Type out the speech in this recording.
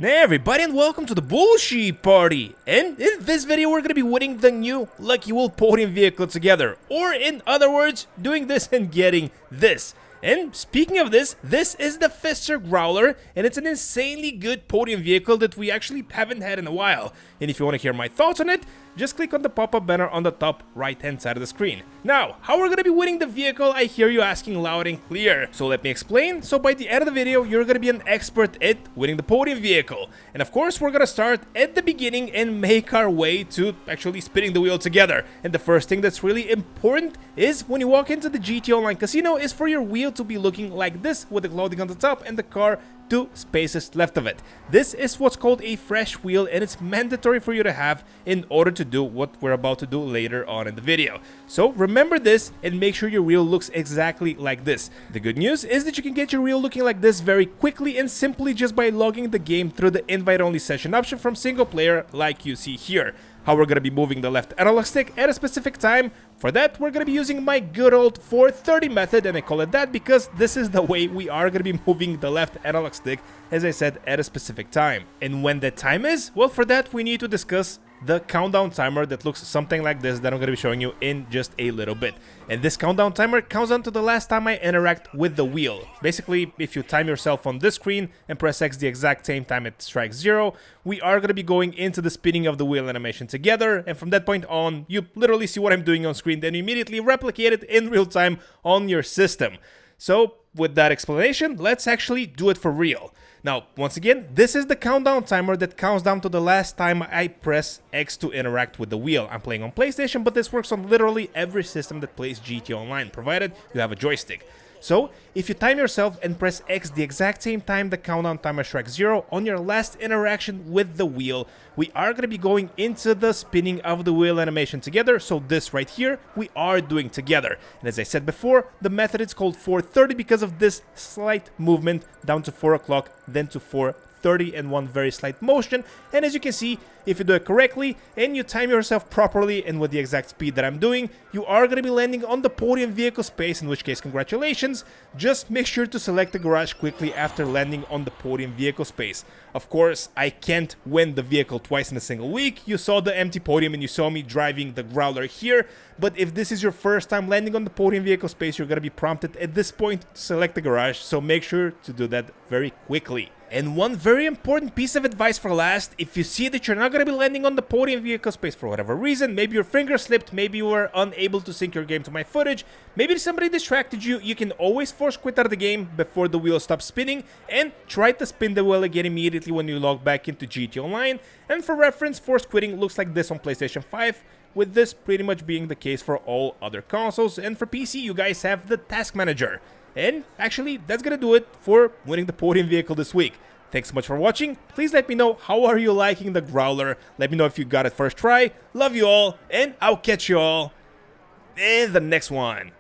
Hey everybody, and welcome to the BullSheepParty. And in this video we're gonna be winning the new Lucky Will Podium vehicle together. Or in other words, doing this and getting this. And speaking of this is the Pfister Growler, and it's an insanely good podium vehicle that we actually haven't had in a while. And if you want to hear my thoughts on it, just click on the pop-up banner on the top right-hand side of the screen. Now, how we're gonna be winning the vehicle, I hear you asking loud and clear. So let me explain. So by the end of the video, you're gonna be an expert at winning the podium vehicle. And of course, we're gonna start at the beginning and make our way to actually spinning the wheel together. And the first thing that's really important is when you walk into the GT Online Casino is for your wheel to be looking like this with the clothing on the top and the car 2 spaces left of it. This is what's called a fresh wheel, and it's mandatory for you to have in order to do what we're about to do later on in the video. So remember this and make sure your wheel looks exactly like this. The good news is that you can get your wheel looking like this very quickly and simply just by logging the game through the invite-only session option from single player like you see here. How we're going to be moving the left analog stick at a specific time. For that, we're going to be using my good old 430 method, and I call it that because this is the way we are going to be moving the left analog stick, as I said, at a specific time. And when that time is, well, for that we need to discuss the countdown timer that looks something like this that I'm going to be showing you in just a little bit. And this countdown timer counts down to the last time I interact with the wheel. Basically, if you time yourself on this screen and press X the exact same time it strikes 0, we are going to be going into the spinning of the wheel animation together, and from that point on, you literally see what I'm doing on screen, then you immediately replicate it in real time on your system. So, with that explanation, let's actually do it for real. Now, once again, this is the countdown timer that counts down to the last time I press X to interact with the wheel. I'm playing on PlayStation, but this works on literally every system that plays GT Online, provided you have a joystick. So, if you time yourself and press X the exact same time the countdown timer strikes 0 on your last interaction with the wheel, we are going to be going into the spinning of the wheel animation together. So this right here, we are doing together. And as I said before, the method is called 430 because of this slight movement down to 4 o'clock, then to 4:30 and one very slight motion. And as you can see, if you do it correctly and you time yourself properly and with the exact speed that I'm doing, you are going to be landing on the podium vehicle space, in which case congratulations. Just make sure to select the garage quickly after landing on the podium vehicle space. Of course, I can't win the vehicle twice in a single week. You saw the empty podium and you saw me driving the Growler here, but if this is your first time landing on the podium vehicle space, you're going to be prompted at this point to select the garage, so make sure to do that very quickly. And one very important piece of advice for last: if you see that you're not going to be landing on the podium vehicle space for whatever reason, maybe your finger slipped, maybe you were unable to sync your game to my footage, maybe somebody distracted you, you can always force quit out of the game before the wheel stops spinning and try to spin the wheel again immediately when you log back into GT Online. And for reference, force quitting looks like this on PlayStation 5, with this pretty much being the case for all other consoles. And for PC, you guys have the Task Manager. And actually, that's gonna do it for winning the podium vehicle this week. Thanks so much for watching. Please let me know how are you liking the Growler. Let me know if you got it first try. Love you all, and I'll catch you all in the next one.